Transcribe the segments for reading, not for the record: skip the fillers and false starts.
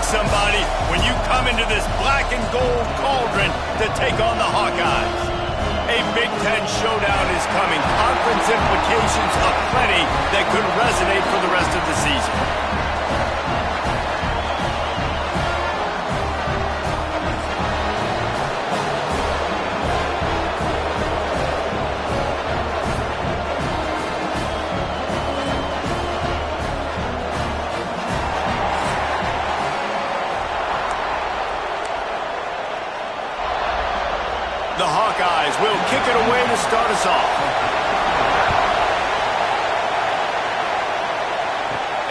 Somebody when you come into this black and gold cauldron to take on the Hawkeyes. A Big Ten showdown is coming. Conference implications aplenty that could resonate for the rest of the season. The Hawkeyes will kick it away to start us off.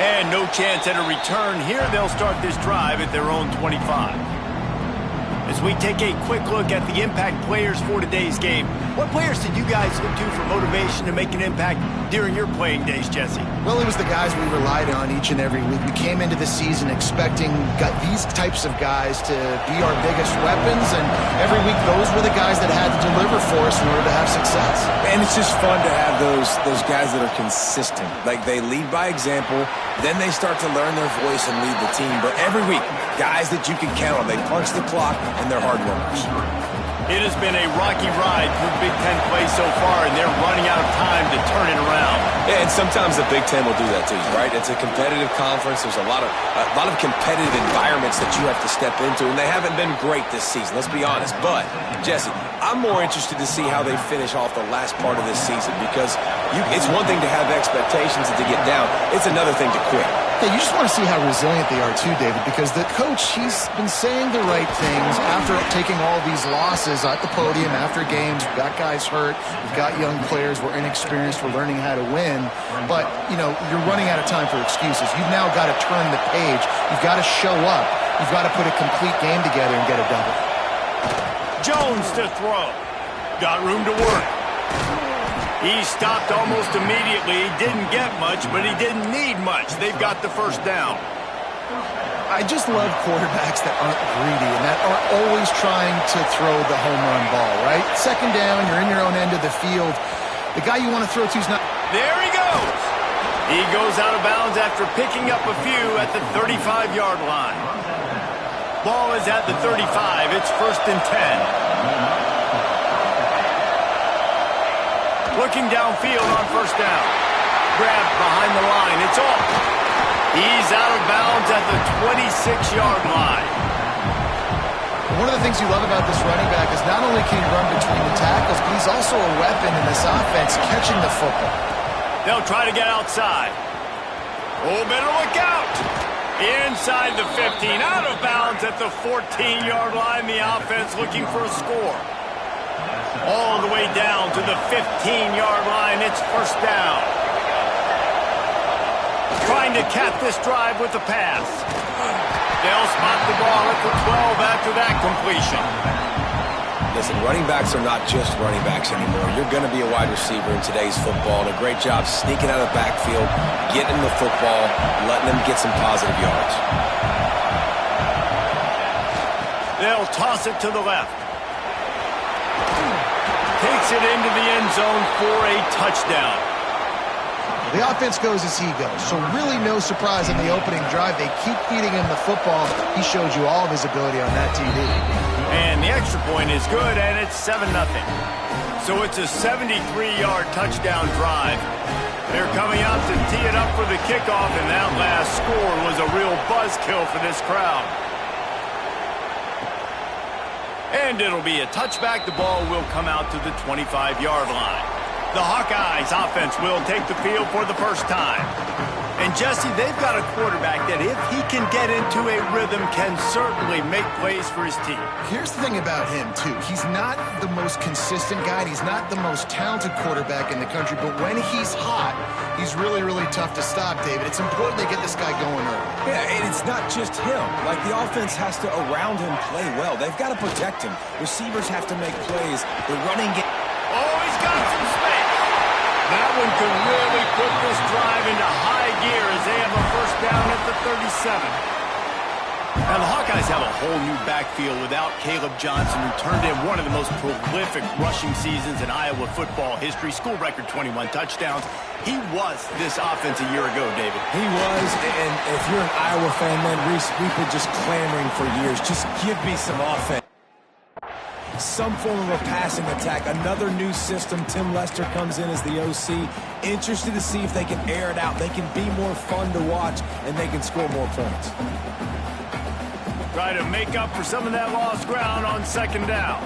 And no chance at a return here. They'll start this drive at their own 25. As we take a quick look at the impact players for today's game, what players did you guys look to for motivation to make an impact during your playing days, Jesse? Well, it was the guys we relied on each and every week. We came into the season expecting these types of guys to be our biggest weapons, and every week those were the guys that had to deliver for us in order to have success. And it's just fun to have those guys that are consistent. Like, they lead by example, then they start to learn their voice and lead the team. But every week, guys that you can count on. They punch the clock, and they're hard workers. It has been a rocky ride through Big Ten play so far, and they're running out of time to turn it around. Yeah, and sometimes the Big Ten will do that to you, right? It's a competitive conference. There's a lot of competitive environments that you have to step into, and they haven't been great this season, let's be honest. But, Jesse, I'm more interested to see how they finish off the last part of this season, because it's one thing to have expectations and to get down. It's another thing to quit. Yeah, you just want to see how resilient they are too, David, because the coach, he's been saying the right things after taking all these losses at the podium, after games. We've got guys hurt. We've got young players. We're inexperienced. We're learning how to win. But, you're running out of time for excuses. You've now got to turn the page. You've got to show up. You've got to put a complete game together and get a double. Jones to throw. Got room to work. He stopped almost immediately. He didn't get much, but he didn't need much. They've got the first down. I just love quarterbacks that aren't greedy and that aren't always trying to throw the home run ball, right? Second down, you're in your own end of the field. The guy you want to throw to is not... There he goes. He goes out of bounds after picking up a few at the 35-yard line. Ball is at the 35. It's 1st and 10. Looking downfield on first down. Grabbed behind the line. It's off. He's out of bounds at the 26-yard line. One of the things you love about this running back is not only can he run between the tackles, but he's also a weapon in this offense catching the football. They'll try to get outside. Oh, better look out. Inside the 15. Out of bounds at the 14-yard line. The offense looking for a score. All the way down to the 15-yard line. It's first down. Trying trying to cap this drive with the pass. They'll spot the ball at the 12 after that completion. Listen, running backs are not just running backs anymore. You're going to be a wide receiver in today's football, and a great job sneaking out of the backfield, getting the football, letting them get some positive yards. They'll toss it to the left. Takes it into the end zone for a touchdown. The offense goes as he goes, so really no surprise in the opening drive. They keep feeding him the football. He showed you all of his ability on that TD. And the extra point is good, and it's 7-0. So it's a 73-yard touchdown drive. They're coming out to tee it up for the kickoff, and that last score was a real buzzkill for this crowd. And it'll be a touchback. The ball will come out to the 25-yard line. The Hawkeyes offense will take the field for the first time. And Jesse, they've got a quarterback that if he can get into a rhythm can certainly make plays for his team. Here's the thing about him, too. He's not the most consistent guy, and he's not the most talented quarterback in the country, but when he's hot, he's really, really tough to stop, David. It's important they get this guy going early. Yeah, and it's not just him. Like, the offense has to, around him, play well. They've got to protect him. Receivers have to make plays. The running game... Oh, he's got some space. That one could really put this drive into high gear as they have a first down at the 37. Now, the Hawkeyes have a whole new backfield without Caleb Johnson, who turned in one of the most prolific rushing seasons in Iowa football history. School record 21 touchdowns. He was this offense a year ago, David. He was, and if you're an Iowa fan, man, Reese, we've been just clamoring for years. Just give me some offense. Some form of a passing attack, another new system. Tim Lester comes in as the OC. Interested to see if they can air it out. They can be more fun to watch, and they can score more points. Try to make up for some of that lost ground on second down.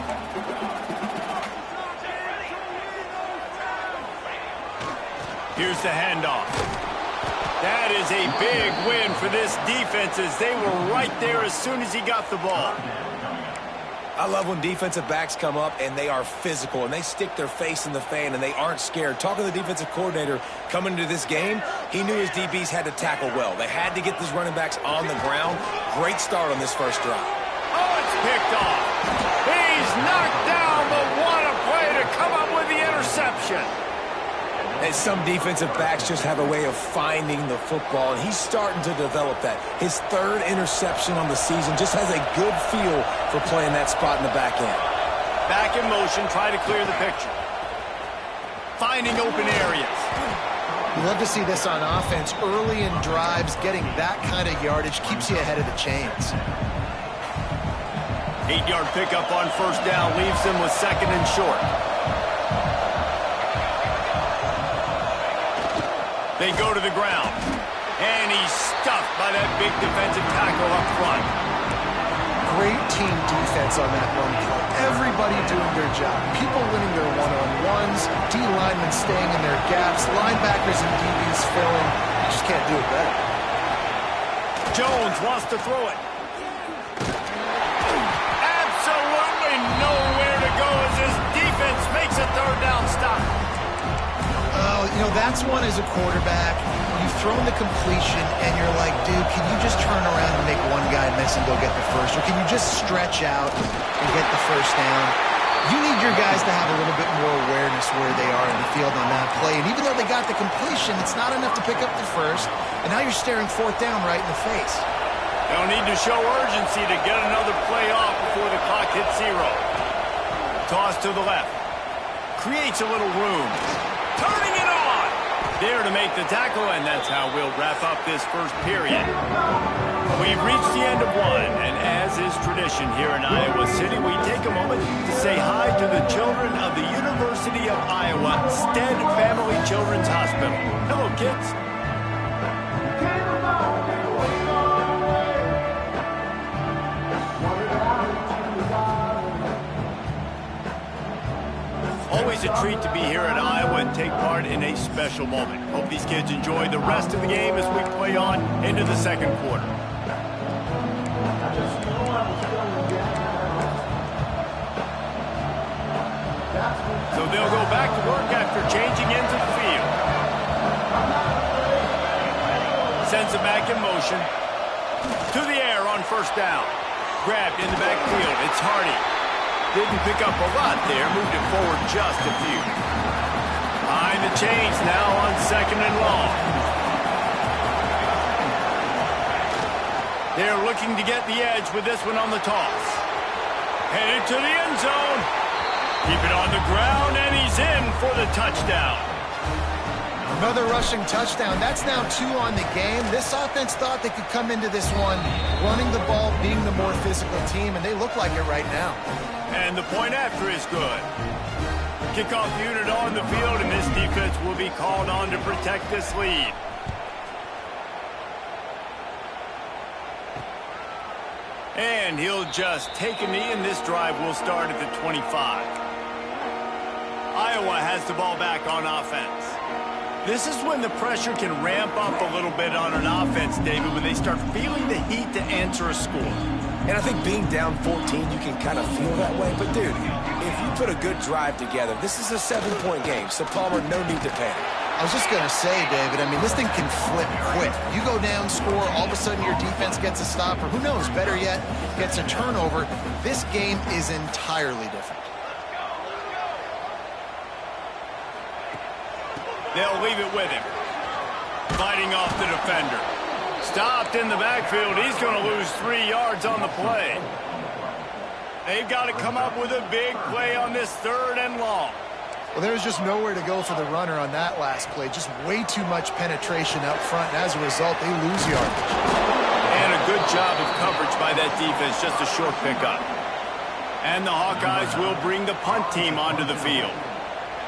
Here's the handoff. That is a big win for this defense as they were right there as soon as he got the ball. I love when defensive backs come up and they are physical and they stick their face in the fan and they aren't scared. Talking to the defensive coordinator coming into this game, he knew his DBs had to tackle well. They had to get these running backs on the ground. Great start on this first drive. Oh, it's picked off. He's knocked down, but what a play to come up with the interception. And some defensive backs just have a way of finding the football, and he's starting to develop that. His third interception on the season, just has a good feel for playing that spot in the back end. Back in motion, try to clear the picture. Finding open areas. You love to see this on offense. Early in drives, getting that kind of yardage keeps you ahead of the chains. 8-yard pickup on first down leaves him with second and short. They go to the ground, and he's stuffed by that big defensive tackle up front. Great team defense on that run play. Everybody doing their job. People winning their one-on-ones, D linemen staying in their gaps, linebackers and DBs filling. You just can't do it better. Jones wants to throw it. Absolutely nowhere to go as his defense makes a third down stop. Oh, you know, that's one as a quarterback. You've thrown the completion, and you're like, dude, can you just turn around and make one guy miss and go get the first? Or can you just stretch out and get the first down? You need your guys to have a little bit more awareness where they are in the field on that play. And even though they got the completion, it's not enough to pick up the first. And now you're staring fourth down right in the face. They'll need to show urgency to get another play off before the clock hits 0. Toss to the left. Creates a little room. Turning it on! There to make the tackle, and that's how we'll wrap up this first period. We've reached the end of one, and as is tradition here in Iowa City, we take a moment to say hi to the children of the University of Iowa Stead Family Children's Hospital. Hello, kids. Always a treat to be here at Iowa and take part in a special moment. Hope these kids enjoy the rest of the game as we play on into the second quarter. So they'll go back to work after changing into the field. sends it back in motion. To the air on first down. Grabbed in the backfield. It's Hardy. Didn't pick up a lot there. Moved it forward just a few. Behind the chains now on second and long. They're looking to get the edge with this one on the toss. Headed to the end zone. Keep it on the ground, and he's in for the touchdown. Another rushing touchdown. That's now 2 on the game. This offense thought they could come into this one running the ball, being the more physical team, and they look like it right now. And the point after is good. Kickoff unit on the field, and this defense will be called on to protect this lead. And he'll just take a knee, and this drive will start at the 25. Iowa has the ball back on offense. This is when the pressure can ramp up a little bit on an offense, David, when they start feeling the heat to answer a score. And I think being down 14, you can kind of feel that way. But, dude, if you put a good drive together, this is a 7-point game. So, Palmer, no need to panic. I was just going to say, David, I mean, this thing can flip quick. You go down, score, all of a sudden your defense gets a stop, or who knows, better yet, gets a turnover. This game is entirely different. They'll leave it with him. Fighting off the defender. Stopped in the backfield. He's going to lose 3 yards on the play. They've got to come up with a big play on this 3rd and long. Well, there's just nowhere to go for the runner on that last play. Just way too much penetration up front, and as a result, they lose yardage. And a good job of coverage by that defense, just a short pickup. And the Hawkeyes will bring the punt team onto the field.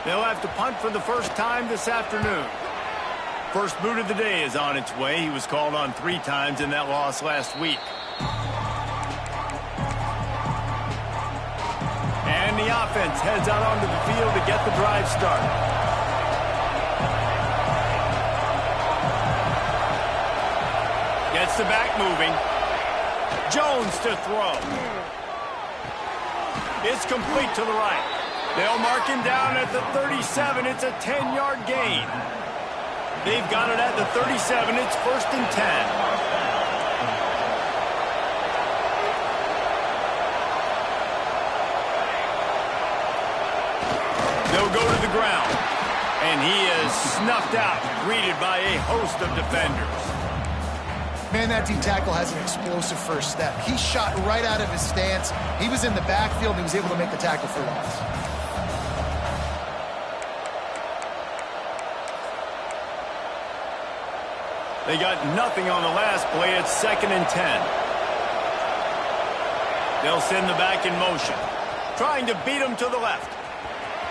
They'll have to punt for the first time this afternoon. First boot of the day is on its way. He was called on 3 times in that loss last week. And the offense heads out onto the field to get the drive started. Gets the back moving. Jones to throw. It's complete to the right. They'll mark him down at the 37. It's a 10-yard gain. They've got it at the 37. It's 1st and 10. They'll go to the ground. And he is snuffed out, greeted by a host of defenders. Man, that D-tackle has an explosive first step. He shot right out of his stance. He was in the backfield, and he was able to make the tackle for loss. They got nothing on the last play. It's 2nd and 10. They'll send the back in motion. Trying to beat him to the left.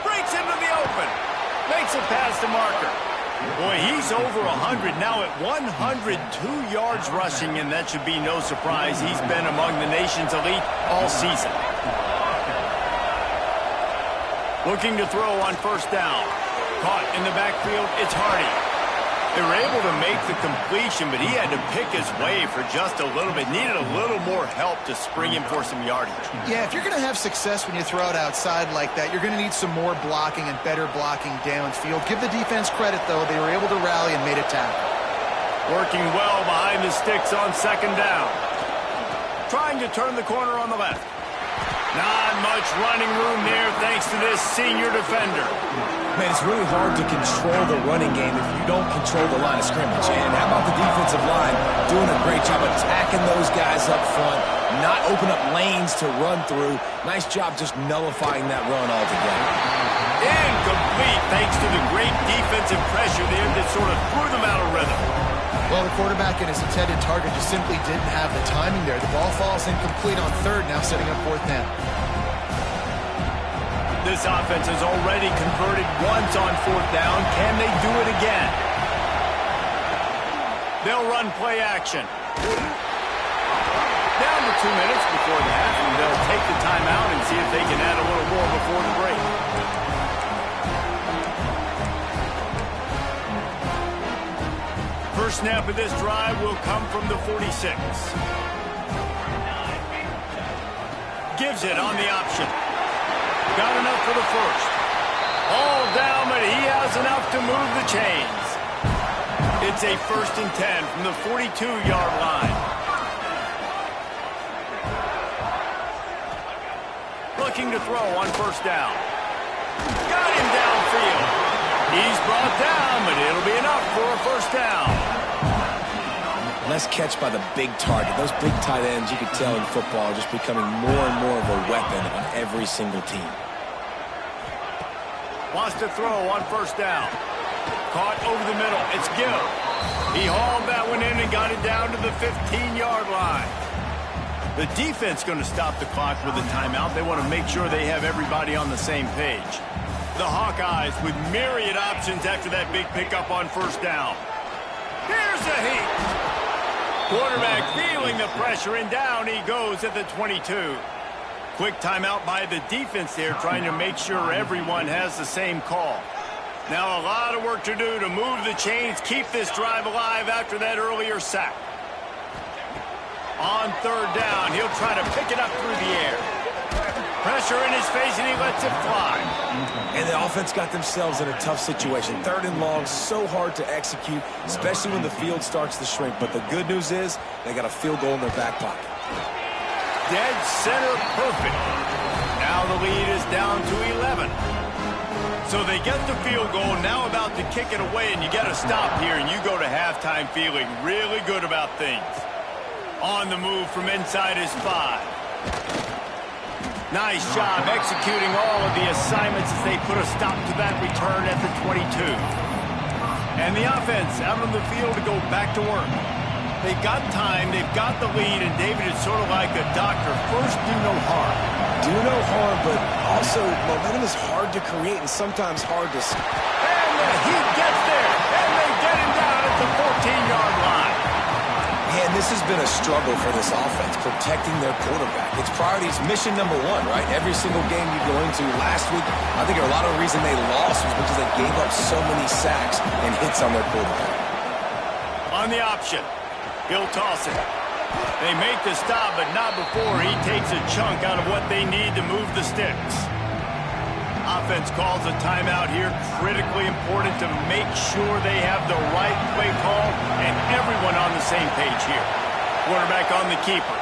Breaks into the open. Makes it past the marker. Boy, he's over 100 now at 102 yards rushing, and that should be no surprise. He's been among the nation's elite all season. Looking to throw on first down. Caught in the backfield, it's Hardy. They were able to make the completion, but he had to pick his way for just a little bit. Needed a little more help to spring him for some yardage. Yeah, if you're going to have success when you throw it outside like that, you're going to need some more blocking and better blocking downfield. Give the defense credit, though. They were able to rally and made a tackle. Working well behind the sticks on 2nd down. Trying to turn the corner on the left. Not much running room there thanks to this senior defender. Man, it's really hard to control the running game if you don't control the line of scrimmage. And how about the defensive line doing a great job attacking those guys up front, not open up lanes to run through. Nice job just nullifying that run altogether. Incomplete thanks to the great defensive pressure there that sort of threw them out of rhythm. Well, the quarterback and his intended target just simply didn't have the timing there. The ball falls incomplete on 3rd, now setting up 4th down. This offense has already converted once on 4th down. Can they do it again? They'll run play action. Down to 2 minutes before the half, and they'll take the timeout and see if they can add a little more before the break. First snap of this drive will come from the 46. Gives it on the option. Got enough for the first. All down, but he has enough to move the chains. It's a 1st and 10 from the 42-yard line. Looking to throw on 1st down. Got him downfield. He's brought down, but it'll be enough for a 1st down. Nice catch by the big target. Those big tight ends, you could tell in football, are just becoming more and more of a weapon on every single team. Wants to throw on 1st down. Caught over the middle. It's Gill. He hauled that one in and got it down to the 15-yard line. The defense going to stop the clock with a timeout. They want to make sure they have everybody on the same page. The Hawkeyes with myriad options after that big pickup on 1st down. Here's a heat. Quarterback feeling the pressure, and down he goes at the 22. Quick timeout by the defense there, trying to make sure everyone has the same call. Now a lot of work to do to move the chains, keep this drive alive after that earlier sack. On 3rd down, he'll try to pick it up through the air. Pressure in his face, and he lets it fly. And the offense got themselves in a tough situation. 3rd and long, so hard to execute, especially when the field starts to shrink. But the good news is they got a field goal in their back pocket. Dead center perfect. Now the lead is down to 11. So they get the field goal, now about to kick it away, and you got to stop here, and you go to halftime feeling really good about things. On the move from inside his 5. Nice job executing all of the assignments as they put a stop to that return at the 22. And the offense out on the field to go back to work. They've got time, they've got the lead, and David is sort of like a doctor. First, do no harm. Do no harm, but also momentum is hard to create and sometimes hard to... And the Heat gets there, and they get him down at the 14-yard line. Man, this has been a struggle for this offense, protecting their quarterback. It's priorities, mission number 1, right? Every single game you go into. Last week, I think a lot of the reason they lost was because they gave up so many sacks and hits on their quarterback. On the option, he'll toss it. They make the stop, but not before he takes a chunk out of what they need to move the sticks. Offense calls a timeout here. Critically important to make sure they have the right play call and everyone on the same page here. Quarterback on the keeper.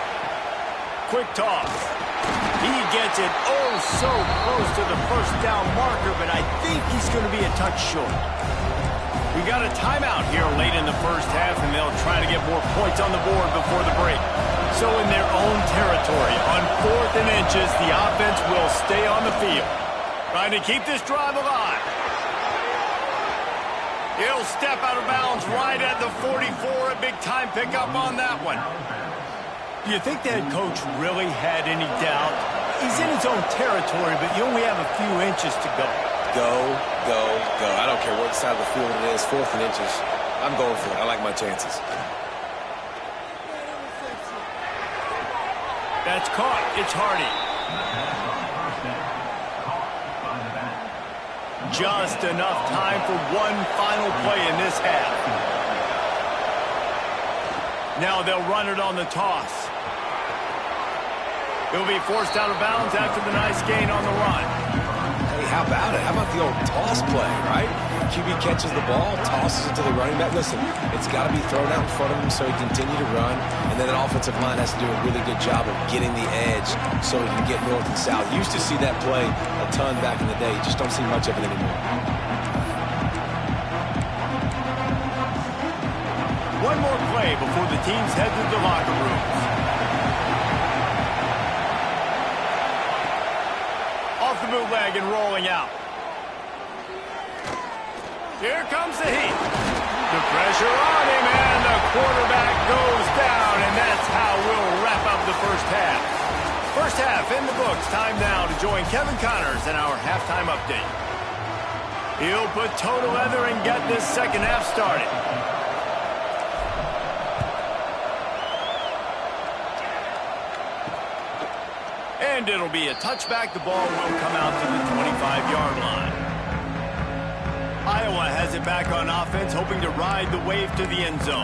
Quick toss. He gets it oh so close to the 1st down marker, but I think he's going to be a touch short. We got a timeout here late in the 1st half, and they'll try to get more points on the board before the break. So in their own territory, on 4th and inches, the offense will stay on the field. Trying to keep this drive alive. He'll step out of bounds right at the 44. A big-time pickup on that one. Do you think that coach really had any doubt? He's in his own territory, but you only have a few inches to go. Go, go, go. I don't care what side of the field it is, 4th and inches. I'm going for it. I like my chances. That's caught. It's Hardy. Just enough time for one final play in this half. Now they'll run it on the toss. He'll be forced out of bounds after the nice gain on the run. Hey, how about it? How about the old toss play, right? QB catches the ball, tosses it to the running back. Listen, it's got to be thrown out in front of him so he can continue to run. And then an offensive line has to do a really good job of getting the edge so he can get north and south. Used to see that play a ton back in the day. You just don't see much of it anymore. One more play before the teams head to the locker rooms. Off the bootleg and rolling out. Here comes the Heat. The pressure on him, and the quarterback goes down, and that's how we'll wrap up the 1st half. 1st half in the books. Time now to join Kevin Connors in our halftime update. He'll put toe to leather and get this 2nd half started. And it'll be a touchback. The ball will come out to the 25-yard line. Iowa has it back on offense, hoping to ride the wave to the end zone.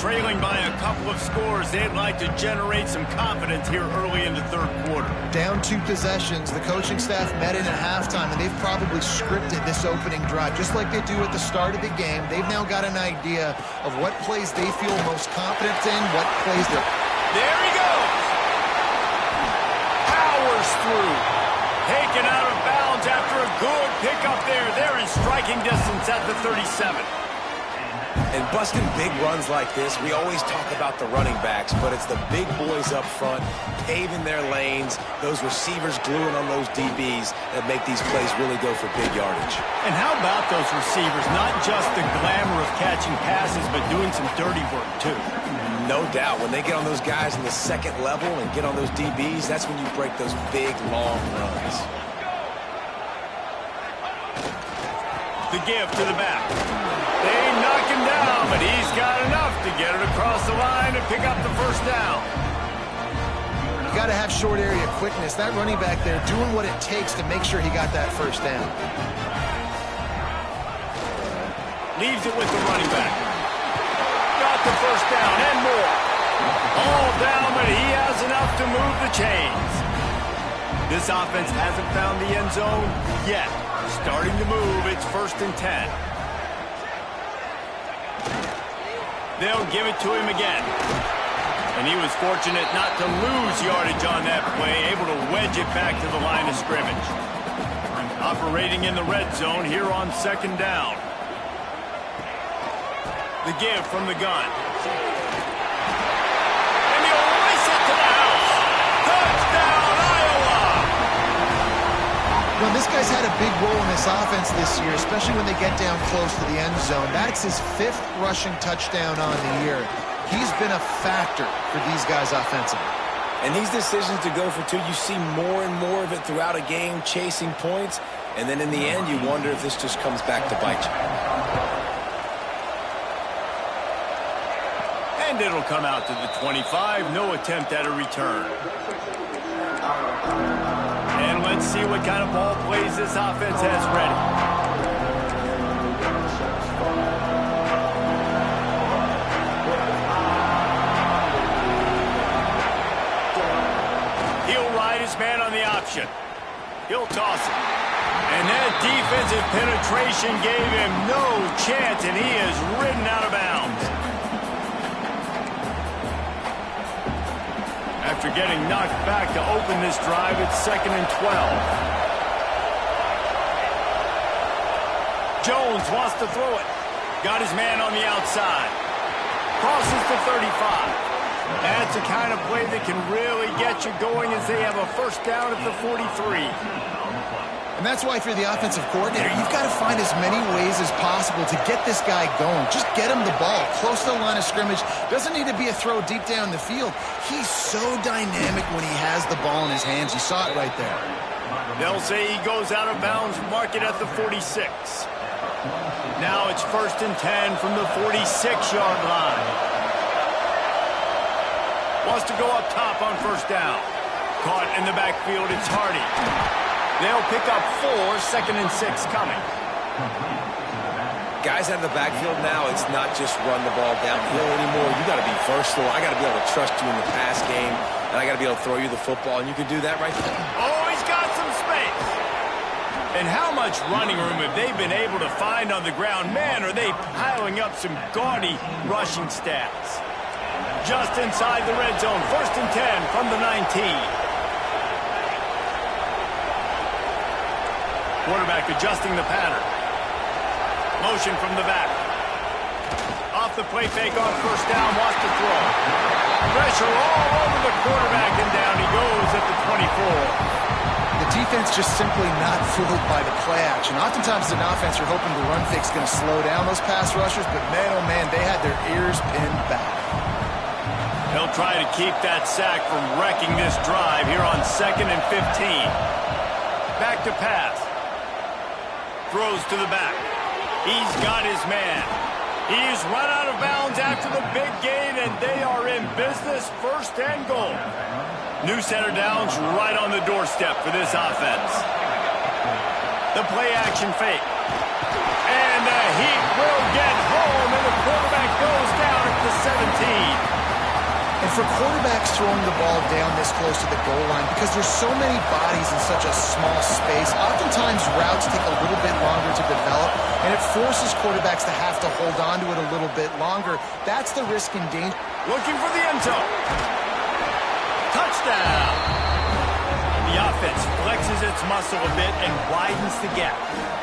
Trailing by a couple of scores, they'd like to generate some confidence here early in the third quarter. Down 2 possessions, the coaching staff met in at halftime, and they've probably scripted this opening drive. Just like they do at the start of the game, they've now got an idea of what plays they feel most confident in, what plays they're... There he goes! Powers through. Taken out of bounds after a good pickup there. They're in striking distance at the 37. And busting big runs like this, we always talk about the running backs, but it's the big boys up front, paving their lanes, those receivers gluing on those DBs that make these plays really go for big yardage. And how about those receivers? Not just the glamour of catching passes, but doing some dirty work, too. No doubt. When they get on those guys in the second level and get on those DBs, that's when you break those big, long runs. The give to the back. They knock him down, but he's got enough to get it across the line and pick up the first down. You got to have short area quickness. That running back there doing what it takes to make sure he got that first down. Leaves it with the running back. Got the first down and more. All down, but he has enough to move the chains. This offense hasn't found the end zone yet. Starting to move, it's 1st and 10. They'll give it to him again. And he was fortunate not to lose yardage on that play, able to wedge it back to the line of scrimmage. Operating in the red zone here on 2nd down. The give from the gun. And he'll race it to the house. Touchdown, Iowa! Well, this guy's had a big role in this offense this year, especially when they get down close to the end zone. That's his 5th rushing touchdown on the year. He's been a factor for these guys offensively. And these decisions to go for 2, you see more and more of it throughout a game, chasing points. And then in the end, you wonder if this just comes back to bite you. And it'll come out to the 25. No attempt at a return. And let's see what kind of ball plays this offense has ready. He'll ride his man on the option. He'll toss it. And that defensive penetration gave him no chance, and he is ridden out of bounds. After getting knocked back to open this drive, it's 2nd and 12. Jones wants to throw it. Got his man on the outside. Crosses the 35. That's the kind of play that can really get you going as they have a first down at the 43. And that's why, if you're the offensive coordinator, you've got to find as many ways as possible to get this guy going. Just get him the ball close to the line of scrimmage. Doesn't need to be a throw deep down the field. He's so dynamic when he has the ball in his hands. You saw it right there. They'll say he goes out of bounds, mark it at the 46. Now it's 1st and 10 from the 46-yard line. Wants to go up top on first down. Caught in the backfield, it's Hardy. They'll pick up 4, 2nd and 6 coming. Guys out of the backfield now, it's not just run the ball downhill anymore. You got to be versatile. I got to be able to trust you in the pass game, and I got to be able to throw you the football, and you can do that right there. Oh, he's got some space. And how much running room have they been able to find on the ground? Man, are they piling up some gaudy rushing stats. Just inside the red zone, 1st and 10 from the 19. Quarterback adjusting the pattern. Motion from the back. Off the play fake on first down, wants to throw. Pressure all over the quarterback, and down he goes at the 24. The defense just simply not fooled by the play action. Oftentimes, as an offense, you're hoping the run fake's going to slow down those pass rushers, but man, oh man, they had their ears pinned back. They'll try to keep that sack from wrecking this drive here on 2nd and 15. Back to pass. Throws to the back. He's got his man. He's run out of bounds after the big gain, and they are in business, 1st and goal. New set of downs right on the doorstep for this offense. The play action fake. And Heat will get home, and the quarterback goes down at the 17. And for quarterbacks throwing the ball down this close to the goal line, because there's so many bodies in such a small space, oftentimes routes take a little bit longer to develop, and it forces quarterbacks to have to hold on to it a little bit longer. That's the risk and danger. Looking for the end zone. Touchdown. The offense flexes its muscle a bit and widens the gap.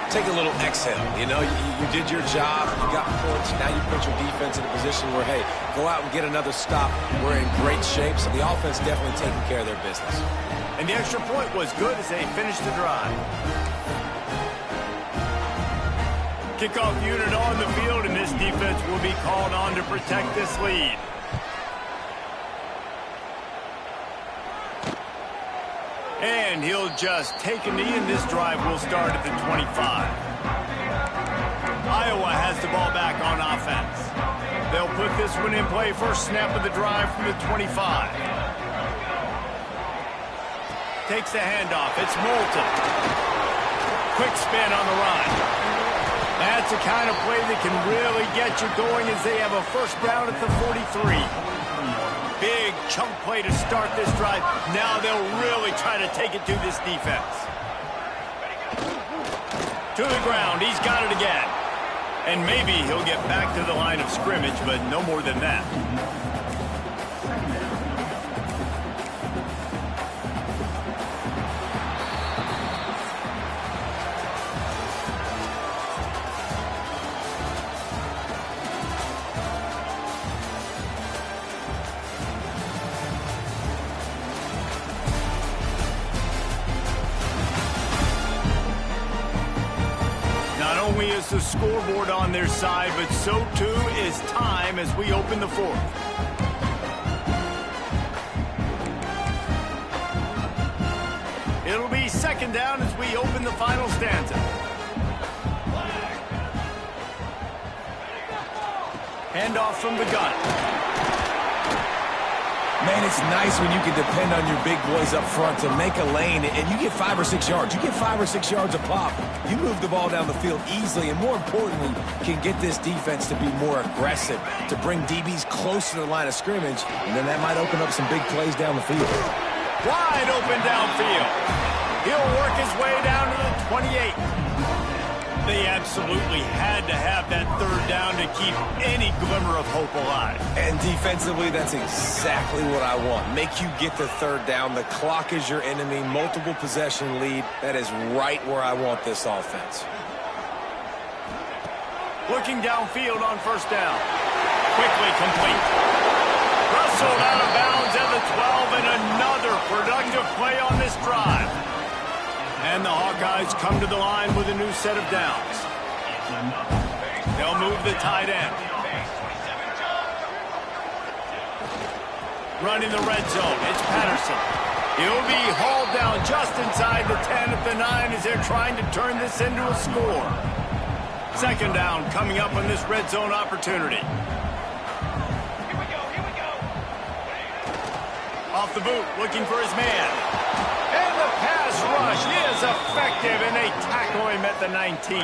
Take a little exhale. You know, you did your job. You got points. Now you put your defense in a position where, hey, go out and get another stop. We're in great shape, so the offense definitely taking care of their business. And the extra point was good as they finished the drive. Kickoff unit on the field, and this defense will be called on to protect this lead. And he'll just take a knee, and this drive will start at the 25. Iowa has the ball back on offense. They'll put this one in play. First snap of the drive from the 25. Takes the handoff. It's Moulton. Quick spin on the run. That's the kind of play that can really get you going as they have a first down at the 43. Big chunk play to start this drive. Now they'll really try to take it to this defense. To the ground. He's got it again. And maybe he'll get back to the line of scrimmage, but no more than that. Is the scoreboard on their side, but so too is time as we open the fourth. It'll be second down as we open the final stanza. Handoff from the gun. Man, it's nice when you can depend on your big boys up front to make a lane, and you get 5 or 6 yards. You get 5 or 6 yards a pop. You move the ball down the field easily, and more importantly, can get this defense to be more aggressive, to bring DBs close to the line of scrimmage, and then that might open up some big plays down the field. Wide open downfield. He'll work his way down to the 28. They absolutely had to have that third down to keep any glimmer of hope alive. And defensively, that's exactly what I want. Make you get the third down. The clock is your enemy. Multiple possession lead. That is right where I want this offense. Looking downfield on first down. Quickly complete. Rustled out of bounds at the 12, and another productive play on this drive. And the Hawkeyes come to the line with a new set of downs. They'll move the tight end. Running the red zone, it's Patterson. He'll be hauled down just inside the 10 at the 9 as they're trying to turn this into a score. Second down coming up on this red zone opportunity. Off the boot, looking for his man. And the pass rush is effective, and they tackle him at the 19.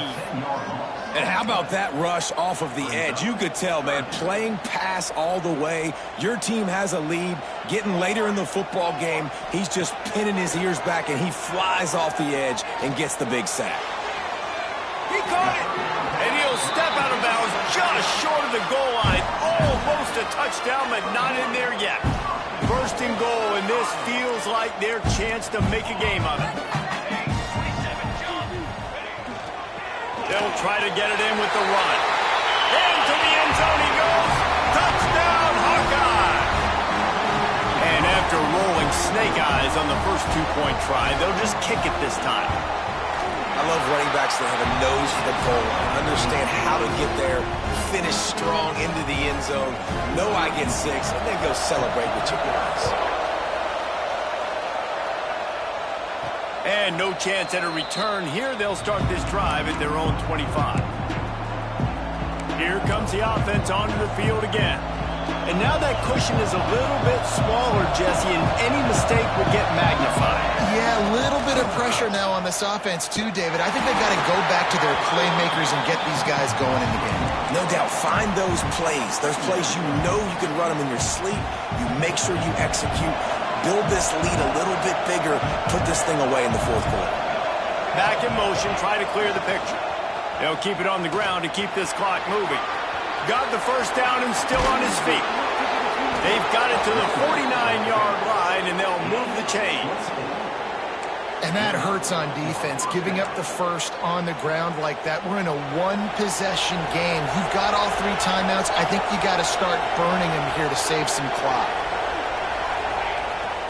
And how about that rush off of the edge? You could tell, man, playing pass all the way. Your team has a lead. Getting later in the football game, he's just pinning his ears back, and he flies off the edge and gets the big sack. He caught it, and he'll step out of bounds just short of the goal line. Almost a touchdown, but not in there yet. First and goal, and this feels like their chance to make a game of it. They'll try to get it in with the run. Into the end zone he goes. Touchdown, Hawkeye! And after rolling snake eyes on the first two-point try, they'll just kick it this time. I love running backs that have a nose for the goal line, understand how to get there, finish strong into the end zone, know I get 6, and then go celebrate with your boys. And no chance at a return here. They'll start this drive at their own 25. Here comes the offense onto the field again. And now that cushion is a little bit smaller, Jesse, and any mistake would get magnified. Yeah, a little bit of pressure now on this offense too, David. I think they've got to go back to their playmakers and get these guys going in the game. No doubt. Find those plays you know you can run them in your sleep. You make sure you execute. Build this lead a little bit bigger. Put this thing away in the fourth quarter. Back in motion, try to clear the picture. They'll keep it on the ground to keep this clock moving. Got the first down and still on his feet. They've got it to the 49-yard line, and they'll move the chains. And that hurts on defense, giving up the first on the ground like that. We're in a one-possession game. You've got all 3 timeouts. I think you got to start burning them here to save some clock.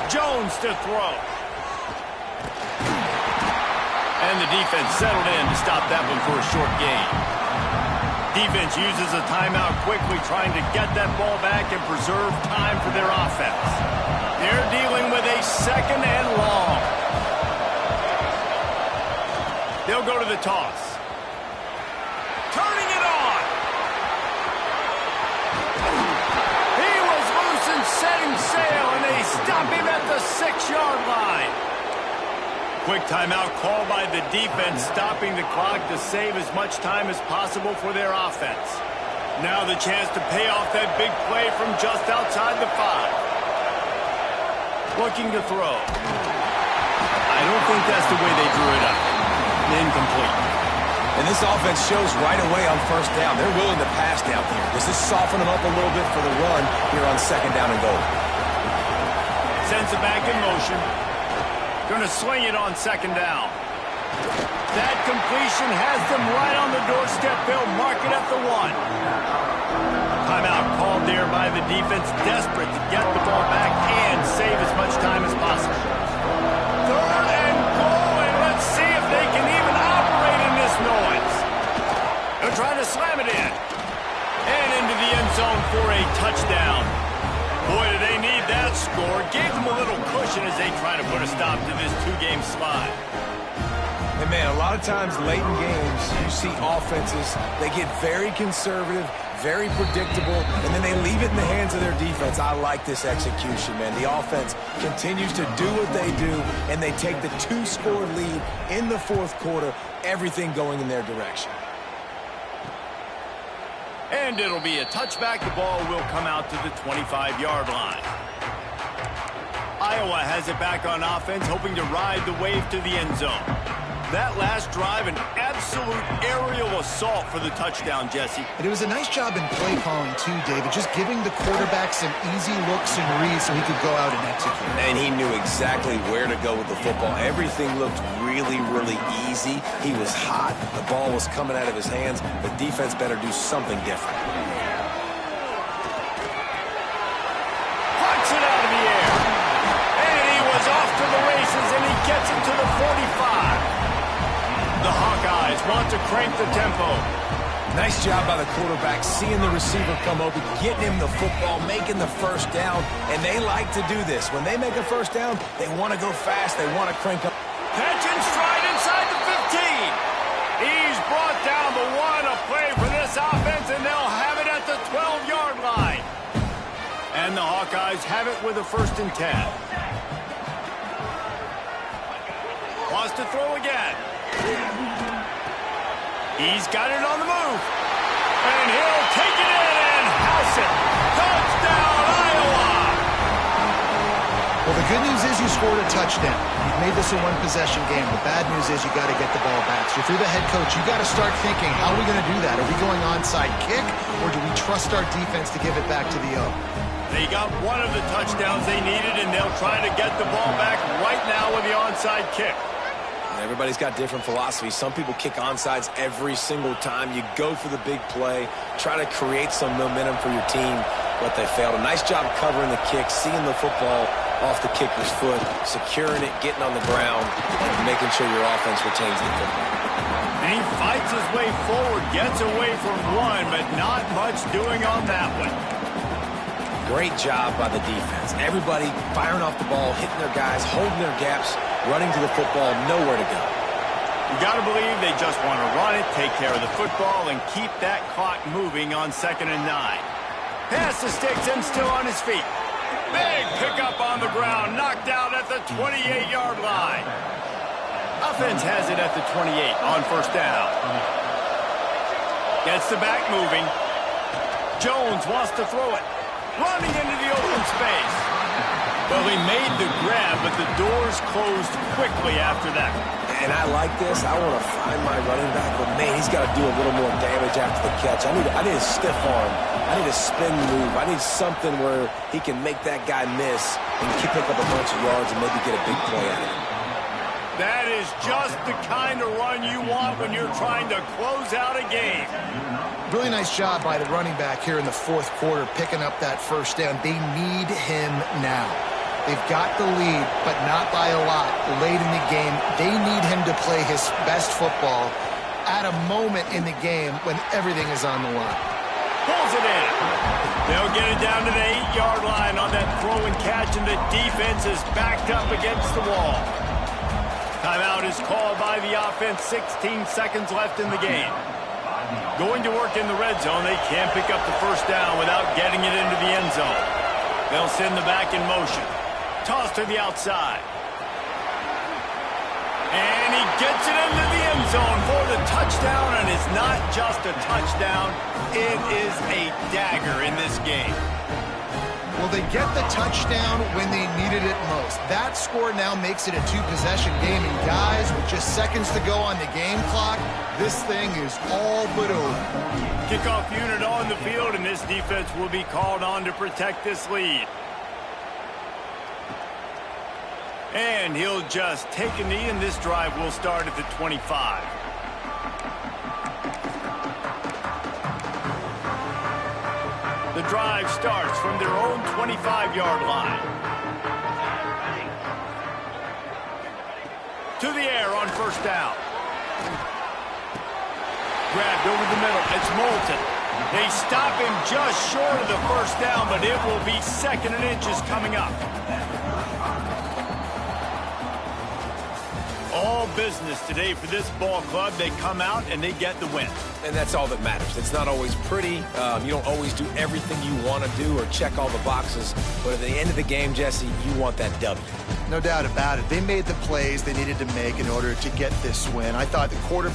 Jones to throw. And the defense settled in to stop that one for a short gain. Defense uses a timeout quickly, trying to get that ball back and preserve time for their offense. They're dealing with a second and long. They'll go to the toss. Turning it on. He was loose and setting sail, and they stop him at the 6-yard line. Quick timeout called by the defense, stopping the clock to save as much time as possible for their offense. Now the chance to pay off that big play from just outside the 5. Looking to throw. I don't think that's the way they drew it up. Incomplete. And this offense shows right away on first down. They're willing to pass down here. Does this soften them up a little bit for the run here on second down and goal? Sends it back in motion. Going to swing it on second down. That completion has them right on the doorstep. They'll mark it at the 1. Timeout called there by the defense, desperate to get the ball back and save as much time as possible. Third and goal, and let's see if they can even operate in this noise. They're trying to slam it in. And into the end zone for a touchdown. Boy, do they need that score. Gave them a little cushion as they try to put a stop to this 2-game slide. And man, a lot of times late in games, you see offenses, they get very conservative, very predictable, and then they leave it in the hands of their defense. I like this execution, man. The offense continues to do what they do, and they take the 2-score lead in the fourth quarter, everything going in their direction. And it'll be a touchback. The ball will come out to the 25-yard line. Iowa has it back on offense, hoping to ride the wave to the end zone. That last drive, an absolute aerial assault for the touchdown, Jesse. And it was a nice job in play calling, too, David, just giving the quarterback some easy looks and reads so he could go out and execute. And he knew exactly where to go with the football. Everything looked really, really easy. He was hot. The ball was coming out of his hands. The defense better do something different. Puts it out of the air. And he was off to the races, and he gets it to the 45. The Hawkeyes want to crank the tempo. Nice job by the quarterback, seeing the receiver come open, getting him the football, making the first down, and they like to do this. When they make a first down, they want to go fast, they want to crank up. Catch and stride inside the 15. He's brought down the 1, a play for this offense, and they'll have it at the 12-yard line. And the Hawkeyes have it with a 1st and 10. Wants to throw again. He's got it on the move. And he'll take it in and house it. Touchdown, Iowa! Well, the good news is you scored a touchdown. You've made this a one-possession game. The bad news is you got to get the ball back. So if you're the head coach, you got to start thinking, how are we going to do that? Are we going onside kick, or do we trust our defense to give it back to the O? They got one of the touchdowns they needed, and they'll try to get the ball back right now with the onside kick. Everybody's got different philosophies. Some people kick onsides every single time. You go for the big play, try to create some momentum for your team, but they failed. A nice job covering the kick, seeing the football off the kicker's foot, securing it, getting on the ground, and making sure your offense retains the football. And he fights his way forward, gets away from one, but not much doing on that one. Great job by the defense. Everybody firing off the ball, hitting their guys, holding their gaps, running to the football, nowhere to go. You got to believe they just want to run it, take care of the football, and keep that clock moving on 2nd and 9. Past the sticks and still on his feet. Big pickup on the ground, knocked out at the 28-yard line. Offense has it at the 28 on first down. Gets the back moving. Jones wants to throw it. Running into the open space. Well, he made the grab, but the doors closed quickly after that. And I like this. I want to find my running back, but man, he's got to do a little more damage after the catch. I need a stiff arm. I need a spin move. I need something where he can make that guy miss and pick up a bunch of yards and maybe get a big play out of him. That is just the kind of run you want when you're trying to close out a game. Really nice job by the running back here in the fourth quarter, picking up that first down. They need him now. They've got the lead, but not by a lot late in the game. They need him to play his best football at a moment in the game when everything is on the line. Pulls it in. They'll get it down to the 8-yard line on that throw and catch, and the defense is backed up against the wall. Timeout is called by the offense. 16 seconds left in the game. Going to work in the red zone. They can't pick up the first down without getting it into the end zone. They'll send the back in motion. Toss to the outside. And he gets it into the end zone for the touchdown, and it's not just a touchdown. It is a dagger in this game. Well, they get the touchdown when they needed it most. That score now makes it a two-possession game, and guys, with just seconds to go on the game clock, this thing is all but over. Kickoff unit on the field, and this defense will be called on to protect this lead. And he'll just take a knee, and this drive will start at the 25. The drive starts from their own 25-yard line. To the air on first down. Grabbed over the middle. It's Moulton. They stop him just short of the first down, but it will be 2nd and inches coming up. All business today for this ball club. They come out and they get the win. And that's all that matters. It's not always pretty. You don't always do everything you want to do or check all the boxes. But at the end of the game, Jesse, you want that W. No doubt about it. They made the plays they needed to make in order to get this win. I thought the quarterback